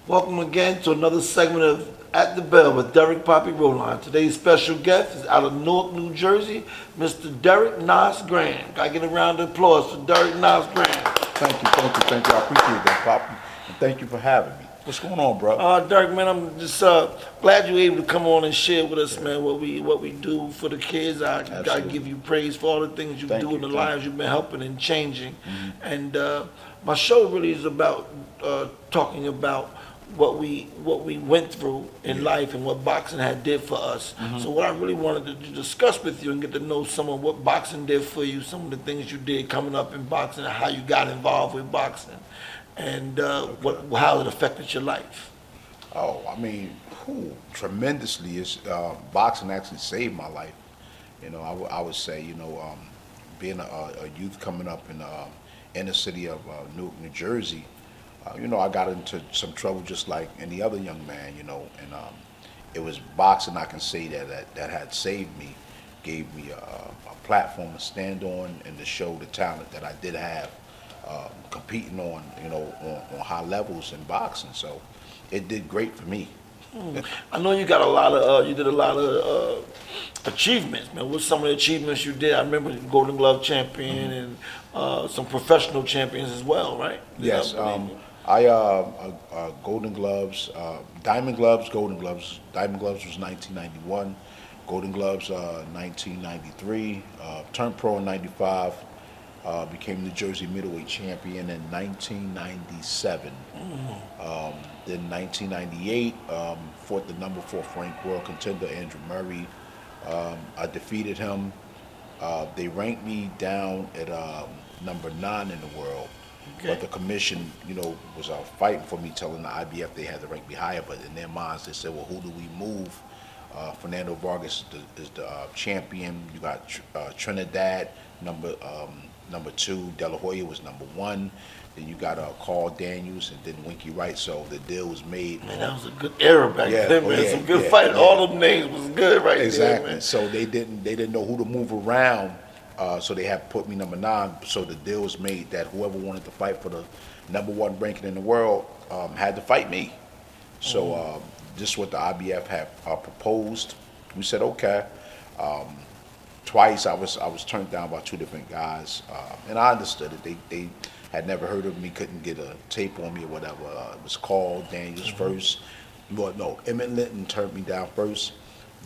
Welcome again to another segment of At the Bell with Derek Poppy Roline. Today's special guest is out of Newark, New Jersey, Mr. Derek Nas Graham. Can I get a round of applause for Derek Nas Graham? Thank you. I appreciate that, Poppy. And thank you for having me. What's going on, bro? Derek, man, I'm just glad you're able to come on and share with us, man, what we do for the kids. I gotta give you praise for all the things you do in the lives you've been helping and changing. And my show really is about talking about what we went through in life and what boxing had did for us. So what I really wanted to discuss with you and get to know some of what boxing did for you, some of the things you did coming up in boxing, and how you got involved with boxing, and how it affected your life. Oh, I mean, tremendously. Boxing actually saved my life. You know, I would say, being a youth coming up in the inner city of Newark, New Jersey, I got into some trouble just like any other young man, and it was boxing, I can say, that had saved me, gave me a platform to stand on and to show the talent that I did have, competing on high levels in boxing. So it did great for me. I know you got a lot of you did a lot of achievements, man. What's some of the achievements you did? I remember Golden Glove champion and some professional champions as well, right? Yes. Golden Gloves, Diamond Gloves, Golden Gloves. Diamond Gloves was 1991. Golden Gloves, 1993. Turned pro in '95. Became New Jersey middleweight champion in 1997. Then 1998, fought the number 4 ranked world contender Andrew Murray. I defeated him. They ranked me down at number 9 in the world. Okay. But the commission, was fighting for me, telling the IBF they had to rank me higher. But in their minds, they said, well, who do we move? Fernando Vargas is the champion. You got Trinidad, number 2. De La Hoya was number 1. Then you got Carl Daniels and then Winky Wright. So the deal was made. Man, that was a good era back then, man. Some good fighting. All them names was good there, exactly. Man. So they didn't know who to move around. So they had put me number 9. So the deal was made that whoever wanted to fight for the number 1 ranking in the world had to fight me. So this is what the IBF had proposed. We said okay. Twice I was turned down by 2 different guys, and I understood it. They had never heard of me, couldn't get a tape on me or whatever. It was Carl Daniels first. Well, no, Emmett Linton turned me down first.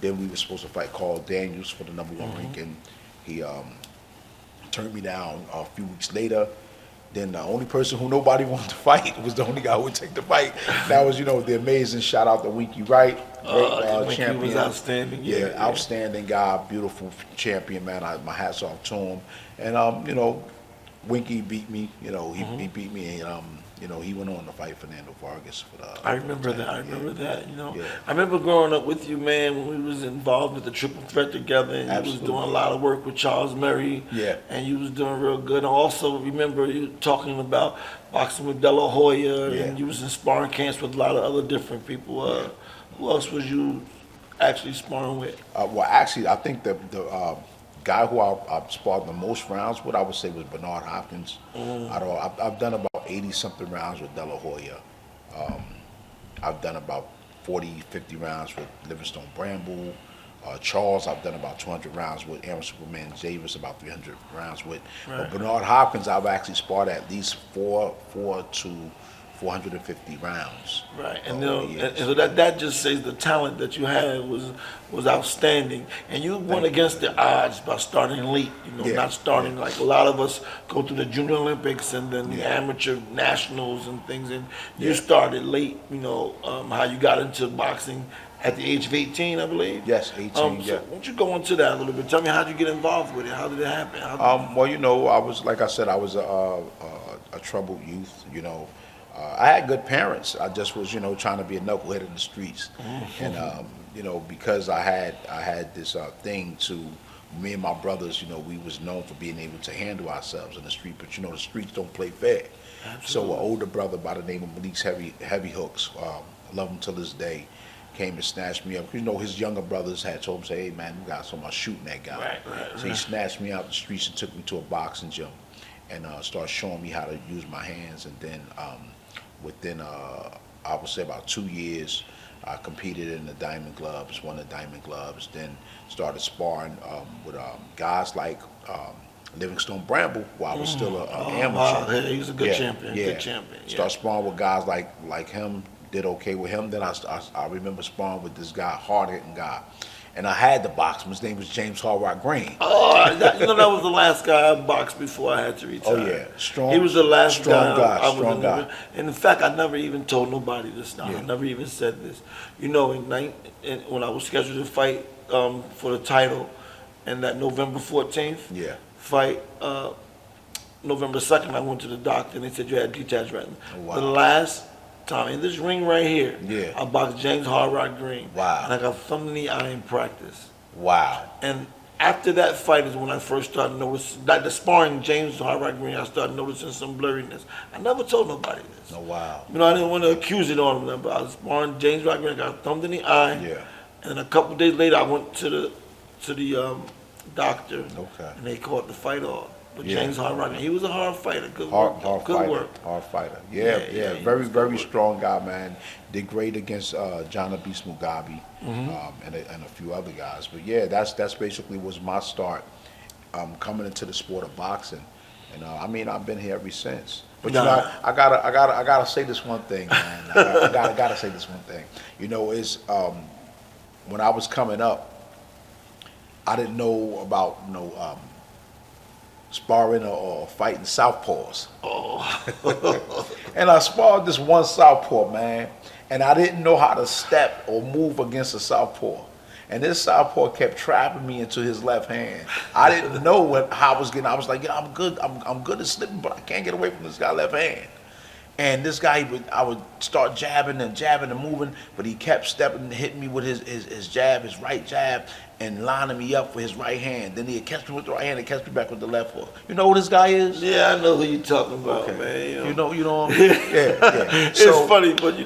Then we were supposed to fight Carl Daniels for the number 1 ranking. He turned me down a few weeks later. Then the only person who nobody wanted to fight was the only guy who would take the fight. That was, the amazing shout out to Winky Wright, great champion. Winky was outstanding. Yeah, outstanding guy, beautiful champion, man. My hat's off to him. And Winky beat me. He beat me, and he went on to fight Fernando Vargas for the. I remember that. I remember growing up with you, man, when we was involved with the Triple Threat together, and you was doing a lot of work with Charles Murray. Yeah. And you was doing real good. And I also remember you talking about boxing with De La Hoya, and you was in sparring camps with a lot of other different people. Who else was you actually sparring with? Well, actually, I think the guy who I sparred the most rounds with, I would say, was Bernard Hopkins. I've done about 80-something rounds with De La Hoya. I've done about 40, 50 rounds with Livingstone Bramble. Charles, I've done about 200 rounds with. Aaron Superman Davis, about 300 rounds with. Right. But Bernard Hopkins, I've actually sparred at least 4 to 450 rounds. Right, and so that just says the talent that you had was outstanding, and you went against the odds by starting late. Not starting like a lot of us go through the Junior Olympics and then the amateur nationals and things, and you started late. How you got into boxing at the age of 18, I believe. Yes, 18. So why don't you go into that a little bit? Tell me, how did you get involved with it? How did it happen? Well, I was, like I said, I was a troubled youth. I had good parents. I just was, trying to be a knucklehead in the streets, and because I had this thing to me and my brothers. We was known for being able to handle ourselves in the street, but the streets don't play fair. Absolutely. So an older brother by the name of Malik's Heavy Hooks, I love him till this day, came and snatched me up. His younger brothers had told him, say, hey man, you got someone shooting that guy. Right. So he snatched me out the streets and took me to a boxing gym, and started showing me how to use my hands, and then within I would say about 2 years. I competed in the Diamond Gloves, won the Diamond Gloves, then started sparring with guys like Livingstone Bramble while I was still an amateur. Wow, yeah, he was a good champion. Yeah. Good champion. Yeah. Start sparring with guys like him. Did okay with him. Then I remember sparring with this guy, hard hitting guy, and I had to box him. His name was James Hard Rock Green. Oh, that was the last guy I boxed before I had to retire. Oh yeah, strong. He was the last strong guy. Strong guy. And in fact, I never even told nobody this. Now, Yeah. I never even said this. You know, when I was scheduled to fight for the title, and that November 14th Yeah. fight, November 2nd, I went to the doctor and they said you had detached retina. Oh, wow. The last time in this ring right here, Yeah. I boxed James Hard Rock Green. Wow. And I got thumb in the eye in practice. Wow. And after that fight is when I first started noticing, like the sparring James Hard Rock Green, I started noticing some blurriness. I never told nobody this. Oh wow. You know, I didn't want to accuse it on them, but I was sparring James Hard Rock Green, I got thumbed in the eye. Yeah. And a couple days later, I went to the doctor, Okay. and they called the fight off. But Yeah. James Hard Rock, he was a hard fighter, good Hard work, good fighter. work. Hard fighter. Yeah, Yeah, yeah, he very, was good very work. strong guy, man. Did great against John Beast Mugabe and a few other guys. But yeah, that's basically was my start coming into the sport of boxing. And I mean, I've been here ever since. But you know, I gotta say this one thing, man. I gotta say this one thing. You know, is when I was coming up, I didn't know about sparring or fighting southpaws. Oh. And I sparred this one southpaw, man, and I didn't know how to step or move against a southpaw. And this southpaw kept trapping me into his left hand. I didn't know how I was getting. I was like, yeah, I'm good. I'm good at slipping, but I can't get away from this guy's left hand. And this guy, I would start jabbing and moving, but he kept stepping and hitting me with his jab, his right jab, and lining me up for his right hand. Then he'd catch me with the right hand and catch me back with the left hook. You know who this guy is? Yeah, I know who you're talking about, man. You know. Yeah. It's funny, but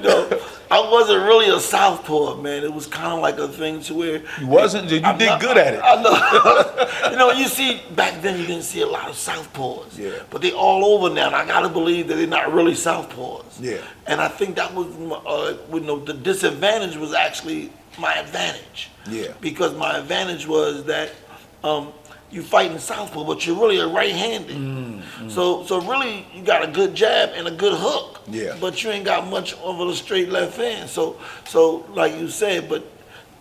I wasn't really a southpaw, man. It was kind of like a thing to where You wasn't. You did good at it. I know. You see, back then you didn't see a lot of southpaws. Yeah. But they all over now, and I gotta believe that they're not really southpaws. Yeah. And I think that was, the disadvantage was actually my advantage. Yeah. Because my advantage was that you fighting southpaw, but you're really a right-handed. So really, you got a good jab and a good hook. Yeah. But you ain't got much of a straight left hand. So like you said, but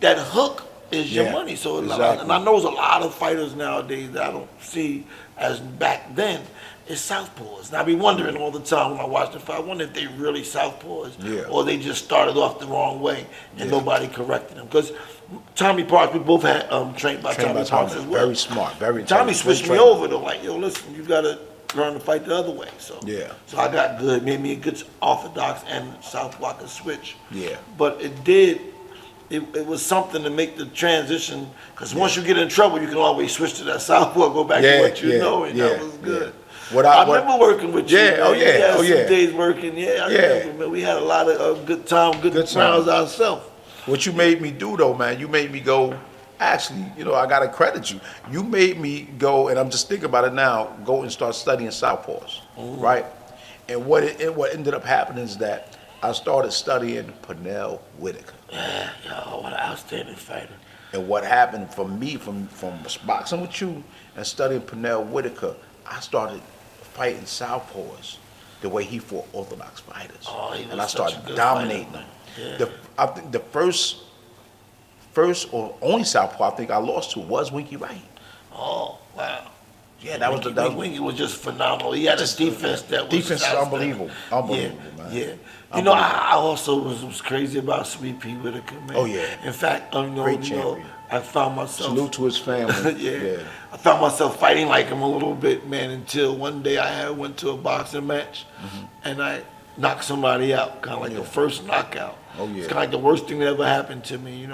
that hook is your money. So exactly. And I know there's a lot of fighters nowadays that I don't see as back then. It's southpaws. And I be wondering all the time when I watch the fight, I wonder if they really southpaws, or they just started off the wrong way and nobody corrected them. Because Tommy Parks, we both had trained by Tommy Parks as well. Very smart, very Tommy intelligent, switched me very over though, like, yo, listen, you gotta learn to fight the other way. So Yeah. so I got good, made me a good orthodox and southpaw could switch. Yeah. But it was something to make the transition, because once you get in trouble, you can always switch to that southpaw, go back to what you know, and that was good. I remember working with you. Yeah, man. Some days working. I remember, man. We had a lot of good rounds ourselves. What you made me do though, man, you made me go. Actually, I gotta credit you. You made me go, and I'm just thinking about it now. Go and start studying southpaws, right? And what ended up happening is that I started studying Pernell Whitaker. Yeah, what an outstanding fighter. And what happened for me from boxing with you and studying Pernell Whitaker, I started fighting southpaws the way he fought orthodox fighters. And I started dominating them. Yeah. I think the first or only southpaw I think I lost to was Winky Wright. Oh, wow. Yeah, that was Winky was just phenomenal. He had a defense that was unbelievable. Unbelievable, man. Yeah. I also was crazy about Sweet Pea Whitaker, man. Oh, yeah. In fact, Great champion. I found myself. Salute to his family. yeah. I found myself fighting like him a little bit, man, until one day I went to a boxing match and I knocked somebody out, kind of like the first knockout. Oh, yeah. It's kind of like the worst thing that ever happened to me,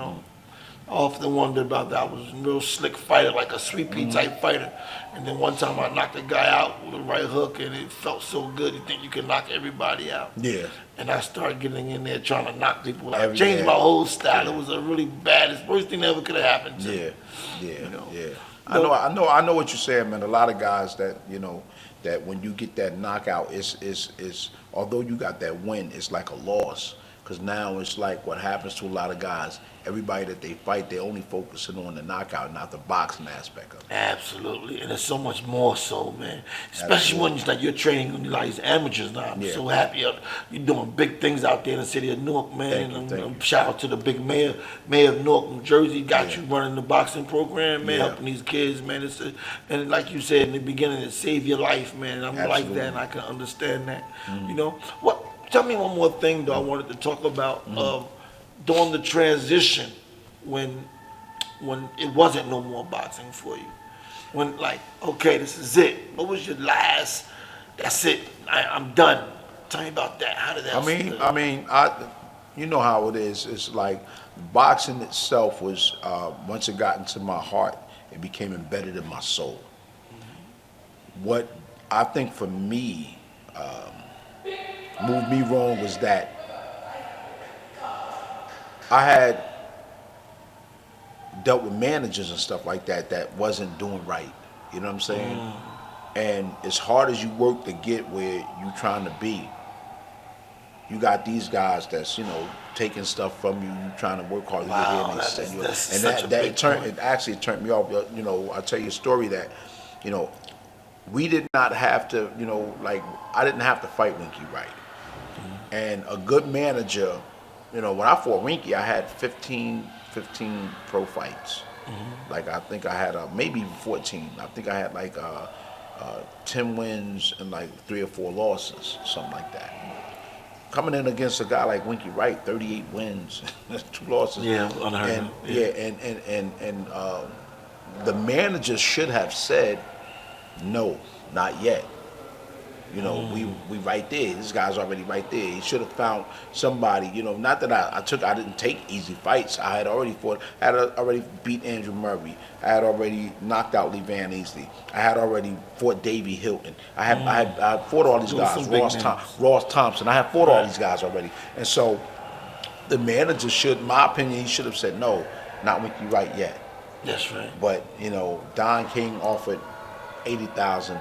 I often wondered about that. I was a real slick fighter, like a Sweet Pea type fighter. And then one time I knocked a guy out with a right hook, and it felt so good. You think you can knock everybody out. Yeah. And I started getting in there trying to knock people out. Changed my whole style. It was a really bad. It's the worst thing that ever could have happened to me. Yeah. I know what you're saying, man. A lot of guys that that when you get that knockout, it's although you got that win, it's like a loss. Because now it's like what happens to a lot of guys. Everybody that they fight, they're only focusing on the knockout, not the boxing aspect of it. Absolutely, and it's so much more so, man. Especially Absolutely. when it's like you're training like these amateurs now. I'm Yeah. so happy you're doing big things out there in the city of Newark, man. Thank you. Shout out to the big mayor of Newark, New Jersey. Got Yeah. you running the boxing program, man, Yeah. helping these kids, man. And like you said in the beginning, it saved your life, man. And I'm like Absolutely. that, and I can understand that. You know what? Tell me one more thing, though. I wanted to talk about during the transition when it wasn't no more boxing for you. When like, okay, this is it. What was your last? That's it. I'm done. Tell me about that. How did that? You know how it is. It's like boxing itself was once it got into my heart, it became embedded in my soul. What I think for me moved me wrong was that I had dealt with managers and stuff like that that wasn't doing right. You know what I'm saying? And as hard as you work to get where you trying to be, you got these guys that's, taking stuff from you, you trying to work hard to get here, and they send you. And it actually turned me off. I'll tell you a story that, we did not have to, I didn't have to fight Winky Wright. And a good manager, when I fought Winky, I had 15 pro fights. Like I think I had maybe even 14. I think I had like 10 wins and like 3 or 4 losses, something like that. Coming in against a guy like Winky Wright, 38 wins, 2 losses. Yeah, unheard of. And the manager should have said, no, not yet. We right there. This guy's already right there. He should have found somebody. Not that I didn't take easy fights. I had already fought. I had already beat Andrew Murray. I had already knocked out Lee Van Easley. I had already fought Davey Hilton. I had fought all these guys. Ross Thompson. I had fought all these guys already. And so the manager should, in my opinion, he should have said no, not Winky Wright yet. That's right. But Don King offered 80,000.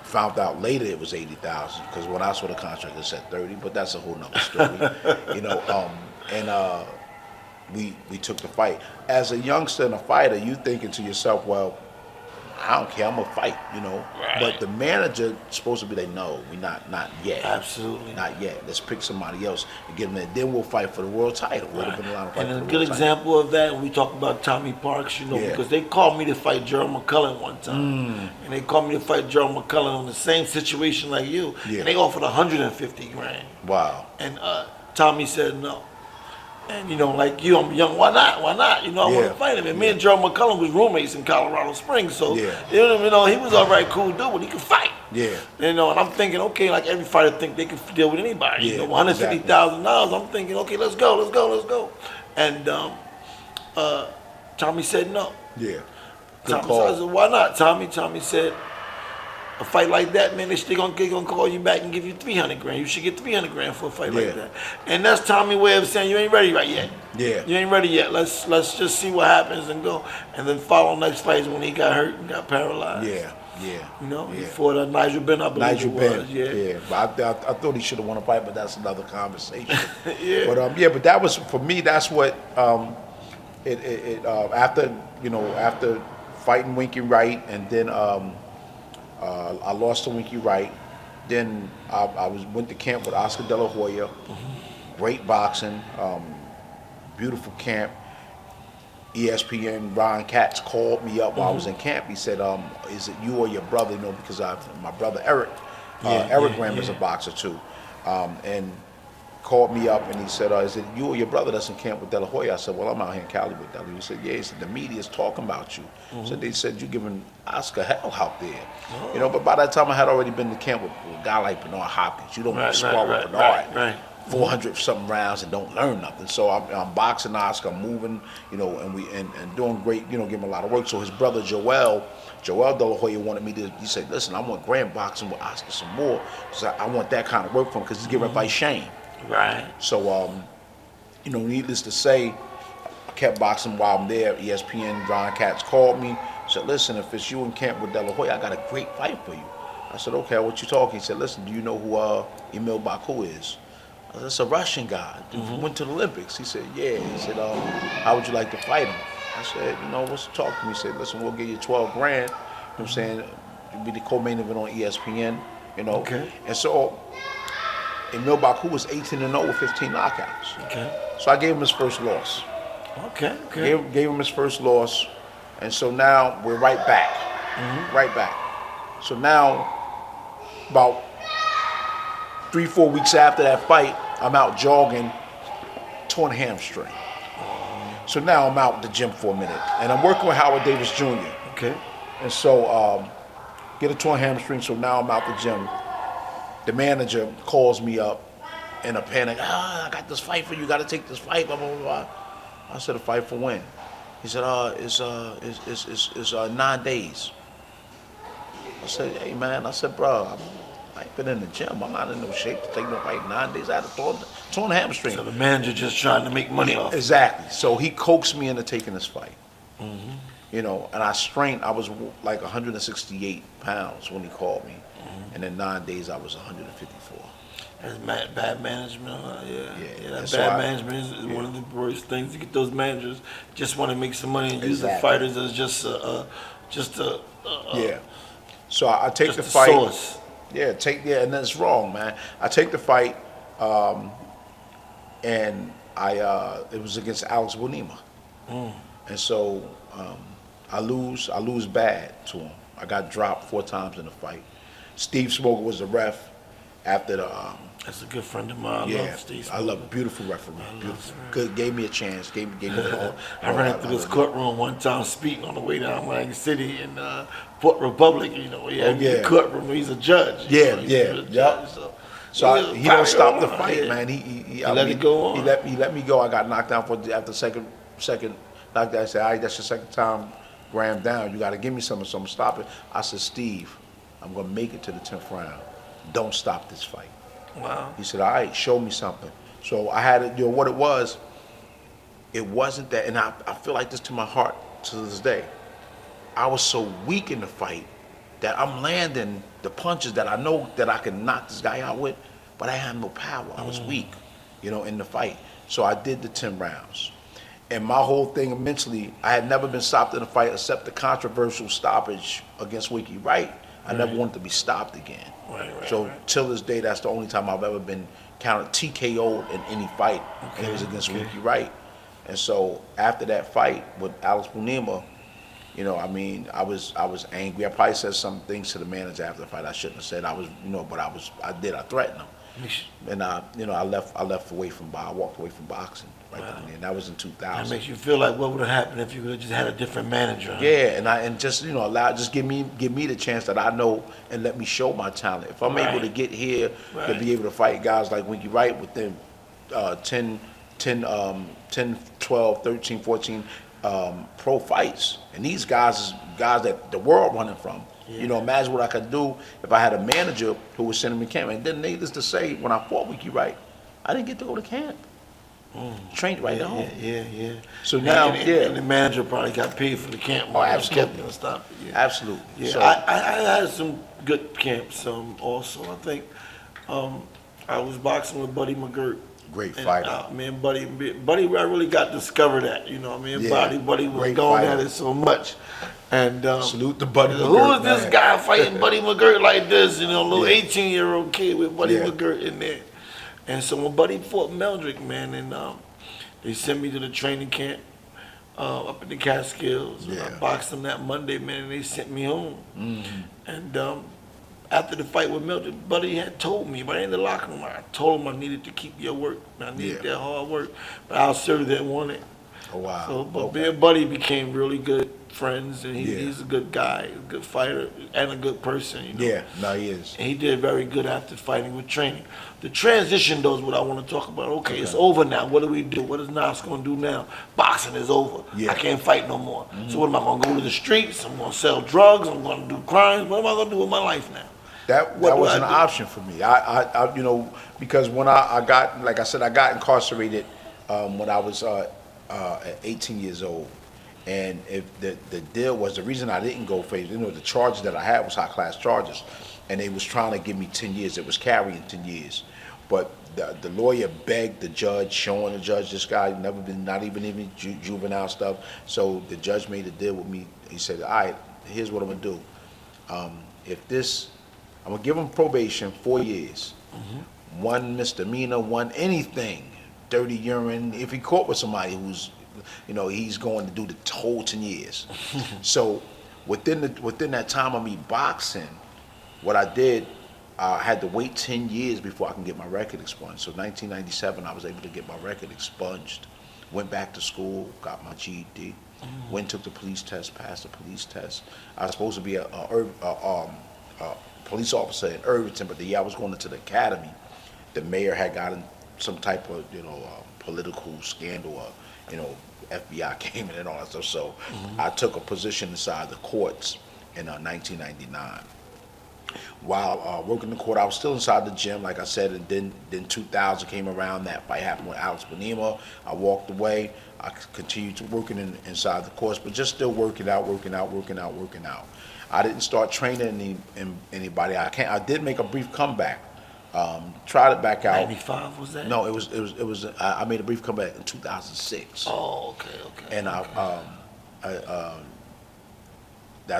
Found out later it was 80,000 because when I saw the contract it said 30, but that's a whole nother story. We took the fight. As a youngster and a fighter, you thinking to yourself, well, I don't care, I'm gonna fight, Right. But the manager supposed to be like, no, we not yet. Absolutely. Not yet. Let's pick somebody else and get them there. Then we'll fight for the world title. Would have been a lot of fight And for a the good world example of that, when we talk about Tommy Parks, Yeah. because they called me to fight Gerald McCullough one time. And they called me to fight Gerald McCullough on the same situation like you. Yeah. And they offered 150 grand. Wow. And Tommy said no. And like you, I'm young. Why not? I want to fight him. And me and Gerald McCullough was roommates in Colorado Springs, so Yeah. he was all right, cool dude, but he could fight. Yeah. And I'm thinking, okay, like every fighter think they can deal with anybody. Yeah, $150,000. I'm thinking, okay, let's go. And Tommy said no. Yeah. Good Tommy call. said, why not? Tommy said, a fight like that, man, they gonna call you back and give you 300 grand. You should get 300 grand for a fight like that. And that's Tommy's way of saying you ain't ready right yet. Yeah. You ain't ready yet. Let's just see what happens and go. And then follow next fight is when he got hurt and got paralyzed. Yeah. He fought Nigel Benn, I believe Nigel it was. Benn, yeah. But I thought he should have won a fight, but that's another conversation. Yeah. But that was, for me, that's what after fighting Winky Wright, and then I lost to Winky Wright. Then I went to camp with Oscar De La Hoya. Great boxing, beautiful camp. ESPN Ron Katz called me up while I was in camp. He said, "Is it you or your brother?" Because my brother Eric, Graham is a boxer too, and called me up and he said, "Is it you or your brother that's in camp with De La Hoya?" I said, "Well, I'm out here in Cali with De La Hoya." He said, "Yeah." He said, "The media's talking about you." So they said, "You're giving Oscar hell out there." But by that time I had already been to camp with a guy like Bernard Hopkins. You don't spar with Bernard. Right. 400 something rounds and don't learn nothing. So I'm boxing Oscar, I'm moving, and doing great, giving him a lot of work. So his brother Joel De La Hoya wanted me to, he said, "Listen, I want grand boxing with Oscar some more, because I want that kind of work from him, because he's giving fight Shane." Right. So, needless to say, I kept boxing while I'm there. ESPN, Ron Katz called me, said, "Listen, if it's you in camp with De La Hoya, I got a great fight for you." I said, "Okay, what you talking?" He said, "Listen, do you know who Emil Baku is?" I That's a Russian guy. Went to the Olympics. He said, yeah. He said, how would you like to fight him? I said, what's the talk to me? He said, listen, we'll give you 12 grand. You know what I'm saying? You'll be the co-main event on ESPN, Okay. And so, Emil Baku was 18-0 with 15 knockouts. Okay. So I gave him his first loss. Okay. Okay. Gave him his first loss. And so now we're right back. Right back. So now, about 3-4 weeks after that fight, I'm out jogging, torn hamstring. So now I'm out the gym for a minute, and I'm working with Howard Davis Jr. Okay. And so get a torn hamstring, so now I'm out the gym. The manager calls me up in a panic. I got this fight for you. Got to take this fight. Blah blah blah. Blah. I said, a fight for when? He said, it's 9 days. I said, hey man. I said, bro, I ain't been in the gym. I'm not in no shape to take no fight. 9 days. I had a torn hamstring. So the manager just trying to make money off. Exactly. So he coaxed me into taking this fight. And I strained. I was like 168 pounds when he called me, and in 9 days I was 154. That's bad management. That So bad management is one of the worst things. You get those managers just want to make some money and use the fighters as just a So I take just the a fight. source. And that's wrong, man. I take the fight, and it was against Alex Bonima, and so I lose bad to him. I got dropped 4 times in the fight. Steve Smoker was the ref after the. That's a good friend of mine. I love Steve Smoker. I love beautiful referee. Beautiful, good. Gave me a chance. Gave me the I ran through this courtroom one time speaking on the way down Miami City in Port Republic. He had the courtroom. He's a judge. So he don't stop the fight, man. He let it go on. He let me go. I got knocked down after second knockdown. I said, all right, that's your second time Graham down. You got to give me something, so I'm stop it. I said, Steve, I'm gonna make it to the 10th round. Don't stop this fight. Wow. He said, all right, show me something. So I had it, what it was, it wasn't that, and I feel like this to my heart to this day. I was so weak in the fight that I'm landing the punches that I know that I can knock this guy out with, but I had no power. I was weak, in the fight. So I did the 10 rounds. And my whole thing mentally, I had never been stopped in a fight except the controversial stoppage against Winky Wright. I never wanted to be stopped again. Till this day, that's the only time I've ever been counted TKO'd in any fight, and it was against Winky Wright. And so after that fight with Alex Bonima, I was angry. I probably said some things to the manager after the fight I shouldn't have said. But I threatened him. And I walked away from boxing right then and there. That was in 2000. That makes you feel like what would have happened if you could have just had a different manager. Yeah, just give me the chance that I know and let me show my talent. If I'm able to get here to be able to fight guys like Winky Wright within 10, 12, 13, 14 pro fights, and these guys is guys that the world running from. Imagine what I could do if I had a manager who was sending me camp. And then needless to say, when I fought Winky Wright, I didn't get to go to camp. Trained right at home. Yeah. So now, and the manager probably got paid for the camp. Absolutely. Absolutely. Yeah, so, I had some good camps also. I think I was boxing with Buddy McGirt. Great fighter. Buddy, I really got discovered at. Buddy was going at it so much. And salute to Buddy McGirt. Who is this guy fighting Buddy McGirt like this? A little 18-year-old kid with Buddy McGirt in there. And so when Buddy fought Meldrick, man, and they sent me to the training camp up in the Catskills. And I boxed them that Monday, man, and they sent me home. And after the fight with Meldrick, Buddy had told me, but in the locker room, I told him I needed to keep your work. I needed that hard work. But I certainly didn't want it. Oh, wow. So, but me and Buddy became really good friends, and he's a good guy, a good fighter, and a good person. He is. And he did very good after fighting with training. The transition, though, is what I want to talk about. Okay, it's over now. What do we do? What is Nas going to do now? Boxing is over. I can't fight no more. So what am I going to go to the streets? I'm going to sell drugs. I'm going to do crimes. What am I going to do with my life now? That was an option for me. I because when I got, like I said, I got incarcerated when I was 18 years old. And if the deal was, the reason I didn't go for it, the charges that I had was high class charges, and they was trying to give me 10 years. It was carrying 10 years, but the lawyer begged the judge, showing the judge this guy never been, not even juvenile stuff. So the judge made a deal with me. He said, all right, here's what I'm gonna do. If this, I'm gonna give him probation, 4 years. One misdemeanor, one anything, dirty urine. If he caught with somebody who's, he's going to do the whole 10 years. So within that time of me boxing, what I did, I had to wait 10 years before I can get my record expunged. So 1997, I was able to get my record expunged. Went back to school, got my GED, went took the police test, passed the police test. I was supposed to be a police officer in Irvington, but the year I was going into the academy, the mayor had gotten some type of political scandal. FBI came in and all that stuff. So I took a position inside the courts in 1999. While working the court, I was still inside the gym, like I said, and then 2000 came around. That fight happened with Alex Bonema. I walked away. I continued to working inside the courts, but just still working out. I didn't start training anybody. I did make a brief comeback. Tried it back out. 95 was that? No, it was. I made a brief comeback in 2006. Oh, okay. And I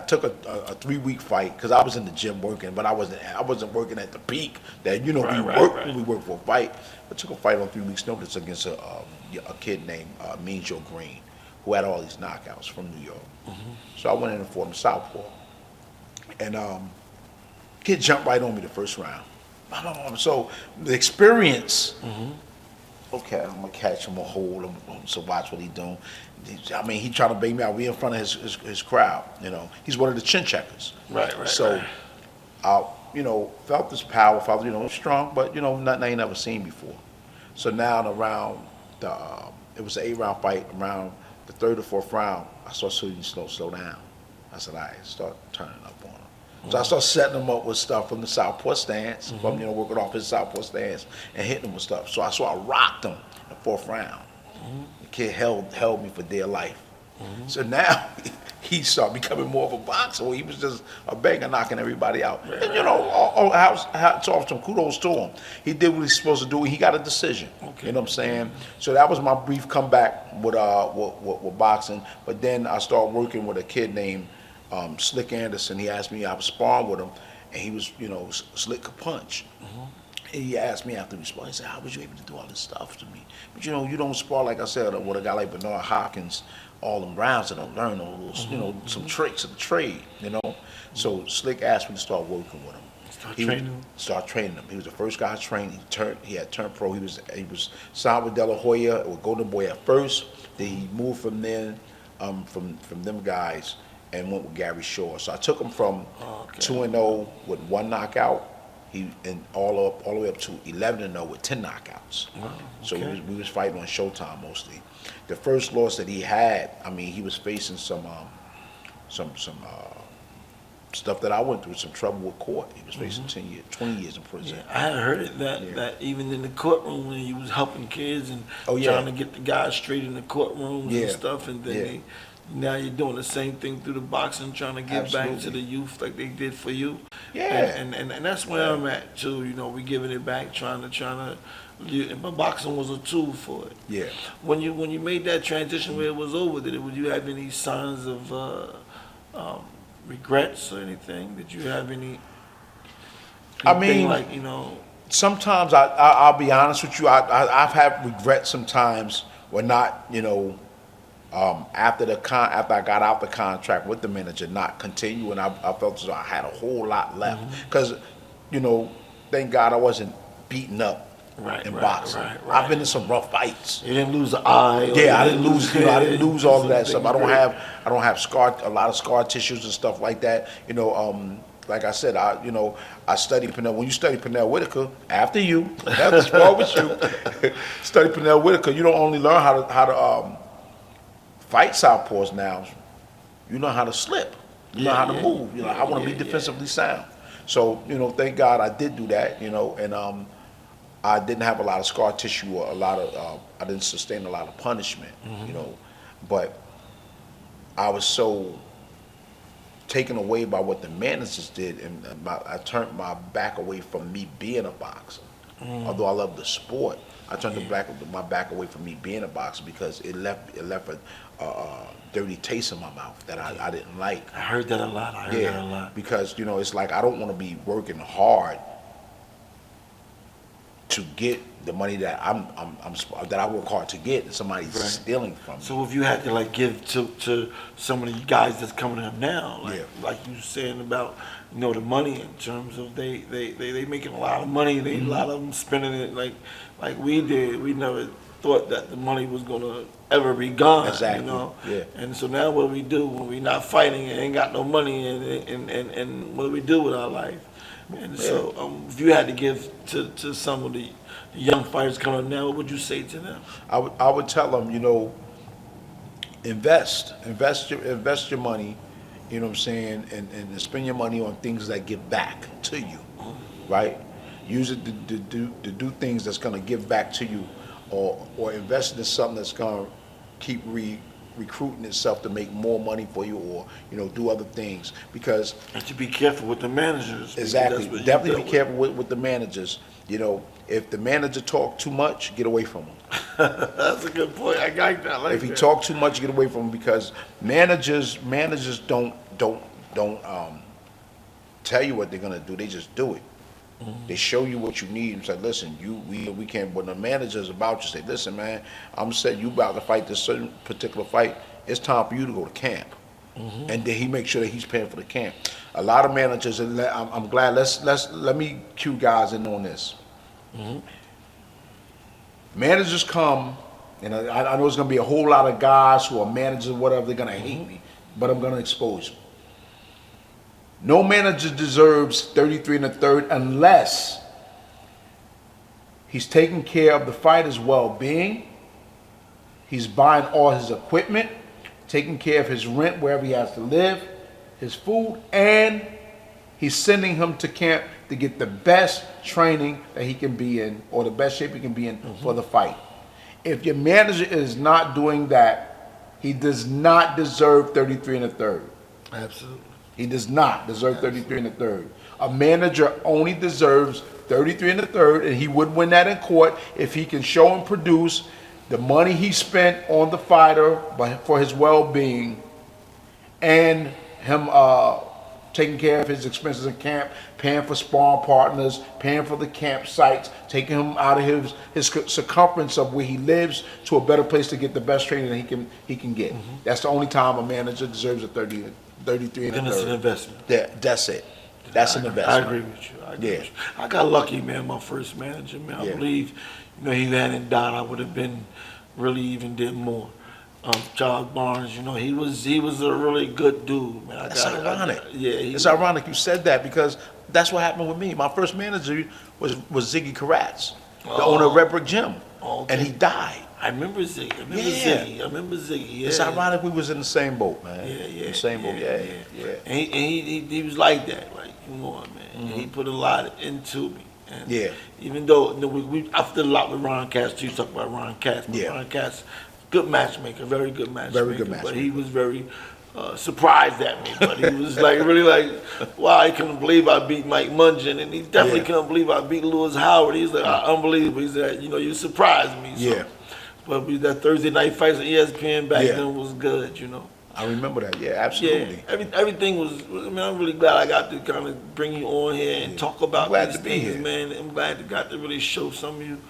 took a 3-week fight because I was in the gym working, but I wasn't working at the peak that we work for a fight. I took a fight on 3 weeks' notice against a kid named Mean Joe Green, who had all these knockouts from New York. So I went in and fought him southpaw, and kid jumped right on me the first round. So the experience. Okay, I'm gonna catch him, a hold him, so watch what he doing. I mean, he trying to bait me out. We in front of his crowd, He's one of the chin checkers. Right. So, I, felt this power, felt, strong, but, nothing I ain't never seen before. So now around it was an 8-round fight. Around the 3rd or 4th round, I saw Sudan slow down. I said, all right, start turning up on him. So I started setting him up with stuff from the southpaw stance, from working off his southpaw stance and hitting him with stuff. So I rocked him in the 4th round. The kid held me for dear life. So now he started becoming more of a boxer. He was just a banger, knocking everybody out. And hats off to him, kudos to him. He did what he's supposed to do. He got a decision. Okay. You know what I'm saying? So that was my brief comeback with boxing. But then I started working with a kid named Slick Anderson. He asked me, I was sparring with him, and he was, Slick could punch. And he asked me after we sparred, he said, how was you able to do all this stuff to me? But you don't spar, like I said, with a guy like Bernard Hopkins, all them rounds that don't learn all those, some tricks of the trade, So Slick asked me to start working with him. Start training him. He was the first guy I trained. He had turned pro. He was signed with De La Hoya, with Golden Boy at first. Then he moved from there, from them guys, and went with Gary Shaw. So I took him from 2-0 with 1 knockout, all the way up to 11-0 with 10 knockouts. Wow, okay. So we was fighting on Showtime mostly. The first loss that he had, he was facing some stuff that I went through, some trouble with court. He was facing 20 years in prison. Yeah, I had heard that even in the courtroom when he was helping kids and trying to get the guys straight in the courtrooms and stuff, and then now you're doing the same thing through the boxing, trying to get back to the youth like they did for you. Yeah. And that's where I'm at too. We giving it back, trying to. But boxing was a tool for it. Yeah. When you made that transition where it was over, would you have any signs of regrets or anything? Did you have any? Sometimes I'll be honest with you. I've had regrets sometimes, or not. After I got out the contract with the manager, not continuing, I felt as though I had a whole lot left. Because, thank God I wasn't beaten up in boxing. Right. I've been in some rough fights. You didn't lose an eye. Yeah, I didn't lose. I didn't lose all of that stuff. I don't have a lot of scar tissues and stuff like that. Like I said, I studied Pernell. When you study Pernell Whitaker, after spar with you, study Pernell Whitaker, you don't only learn how to fight southpaws now, you know how to slip. You know how to move. I want to be defensively sound. So, thank God I did do that, and I didn't have a lot of scar tissue or I didn't sustain a lot of punishment, but I was so taken away by what the managers did, and I turned my back away from me being a boxer. Although I love the sport, I turned my back away from me being a boxer because it left a dirty taste in my mouth that I didn't like. I heard that a lot. I heard that a lot. Because it's like I don't want to be working hard to get the money that that I work hard to get, and somebody's stealing from me. So if you had to like give to some of the guys that's coming up now, like you saying about the money in terms of they making a lot of money, a lot of them spending it like we did. We never thought that the money was gonna ever be gone. Exactly. And so now what do we do when we not fighting and ain't got no money and what do we do with our life? And so if you had to give to some of the young fighters coming up now, what would you say to them? I would tell them, invest your money, you know what I'm saying, and spend your money on things that give back to you, right? Use it to do things that's gonna give back to you, or invest in something that's gonna keep recruiting itself to make more money for you, or do other things, because and to be careful with the managers. Exactly, definitely be careful with the managers. If the manager talk too much, get away from him. That's a good point. I like that. If he talk too much, get away from him, because managers don't tell you what they're gonna do. They just do it. They show you what you need and say, listen, we can't. When the manager's about you, say, listen, man, I'm saying you about to fight this certain particular fight. It's time for you to go to camp, and then he makes sure that he's paying for the camp. A lot of managers, and I'm glad. Let me cue guys in on this. Managers come, and I know there's gonna be a whole lot of guys who are managers, whatever. They're gonna hate me, but I'm gonna expose them. No manager deserves 33 1/3 unless he's taking care of the fighter's well-being, he's buying all his equipment, taking care of his rent wherever he has to live, his food, and he's sending him to camp to get the best training that he can be in, or the best shape he can be in for the fight. If your manager is not doing that, he does not deserve 33 1/3. Absolutely. He does not deserve 33 1/3. A manager only deserves 33 1/3, and he would win that in court if he can show and produce the money he spent on the fighter for his well-being, and him taking care of his expenses in camp, paying for sparring partners, paying for the campsites, taking him out of his circumference of where he lives to a better place to get the best training that he can get. That's the only time a manager deserves a 33 1/3. Then it's an investment. That's it. That's an investment. I agree with you. I got lucky, man. My first manager, man. I believe, he hadn't died, I would have been really even did more. Charles Barnes, he was a really good dude, man. That's ironic. It's ironic you said that, because that's what happened with me. My first manager was Ziggy Karatz, the owner of Red Brick Gym, and he died. I remember Ziggy. I remember Ziggy. Yeah. It's ironic we was in the same boat, man. Yeah. The same boat. And he was like that, like, come on, man. He put a lot into me. And even though I feel a lot with Ron Katz too. You talk about Ron Katz. Ron Katz, good matchmaker, very good matchmaker. Very good matchmaker. But he was very surprised at me. But he was like really like, wow, I couldn't believe I beat Mike Mungin, and he definitely couldn't believe I beat Lewis Howard. He's like, unbelievable. He said, you surprised me. So. But that Thursday night fights on ESPN back then was good, I remember that. Yeah, absolutely. Yeah, everything was. I'm really glad I got to kind of bring you on here and talk about these things, man. I'm glad I got to really show some of you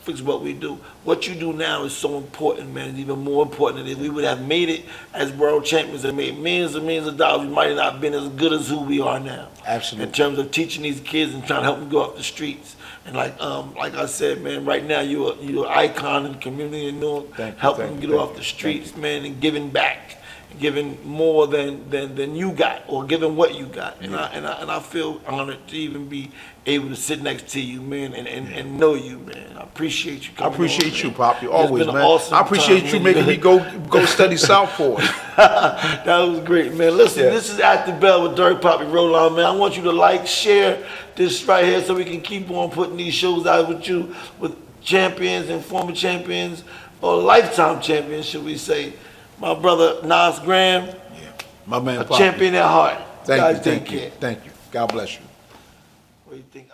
fix what we do. What you do now is so important, man. It's even more important than if we would have made it as world champions and made millions and millions of dollars. We might have not been as good as who we are now. Absolutely. In terms of teaching these kids and trying to help them go up the streets. And like I said, man, right now you're an icon in the community and helping them get off the streets, man, and giving back, giving more than you got, or giving what you got. And I feel honored to even be able to sit next to you, man, and know you, man. I appreciate you coming. I appreciate on, you, Poppy, always, man. Awesome I appreciate you making me go study Southpaw. That was great, man. Listen, this is At the Bell with Dirk Poppy Roll-On, man. I want you to like, share this right here so we can keep on putting these shows out with you, with champions and former champions, or lifetime champions, should we say. My brother, Nas Graham. My man, a champion at heart. Thank you. God bless you. What do you think?